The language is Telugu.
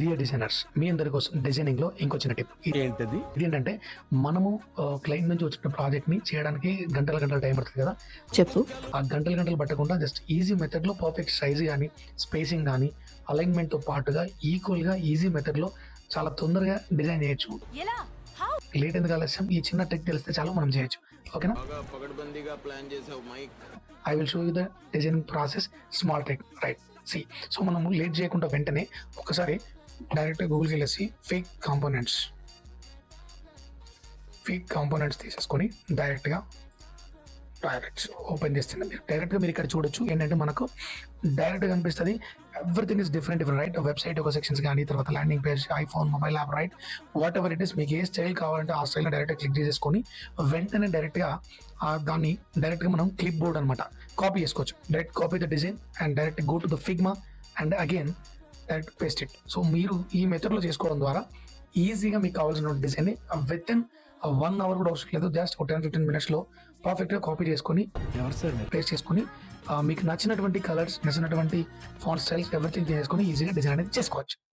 డియర్ డిజైనర్స్, మీ అందరి కోసం డిజైనింగ్ లో ఇంకో చిన్న టిప్. ఏంటది? ఇదేంటంటే మనము క్లయింట్ నుంచి వచ్చిన ప్రాజెక్ట్ ని చేయడానికి గంటల టైం పడుతుంది కదా. చెప్పు. ఆ గంటలు పట్టకుండా జస్ట్ ఈజీ మెథడ్ లో పర్ఫెక్ట్ సైజ్ కానీ స్పేసింగ్ కానీ అలైన్మెంట్ తో పాటుగా ఈక్వల్ గా ఈజీ మెథడ్ లో చాలా తొందరగా డిజైన్ చేయొచ్చు. లేట్ ఎందుకు ఆలస్యం, ఈ చిన్న ట్రిక్ తెలిస్తే చాలు మనం చేయొచ్చు. ఓకేనా? పకడ్బందీగా ప్లాన్ చేసావు Mike. I will show you the designing process, small trick, right? See, so మనము లేట్ చేయకుండా వెంటనే ఒకసారి డైరెక్ట్గా గూగుల్కి వెళ్ళేసి ఫేక్ కాంపోనెంట్స్ తీసేసుకొని డైరెక్ట్గా ఓపెన్ చేస్తుంది. మీరు ఇక్కడ చూడొచ్చు. ఏంటంటే మనకు డైరెక్ట్గా కనిపిస్తుంది everything is different right. Website ఒక సెక్షన్స్ కానీ, తర్వాత landing page, iPhone mobile app, right? What ever it is, మీకు ఏ స్టైల్ కావాలంటే ఆ స్టైల్లో డైరెక్ట్గా క్లిక్ చేసేసుకొని వెంటనే డైరెక్ట్గా దాన్ని డైరెక్ట్గా మనం క్లిప్ బోర్డ్ అనమాట కాపీ చేసుకోవచ్చు. Direct copy the design and direct go to the Figma and again direct paste it. So మీరు ఈ మెథడ్లో చేసుకోవడం ద్వారా ఈజీగా మీకు కావాల్సిన డిజైన్ విత్ ఇన్ 1 hour కూడా అవసరం లేదు. జస్ట్ 10-15 minutes పర్ఫెక్ట్గా కాపీ చేసుకొని పేస్ట్ చేసుకొని మీకు నచ్చినటువంటి కలర్స్, నచ్చినటువంటి ఫాంట్ స్టైల్స్ ఎవ్రీథింగ్ చేసుకొని ఈజీగా డిజైన్ అనేది చేసుకోవచ్చు.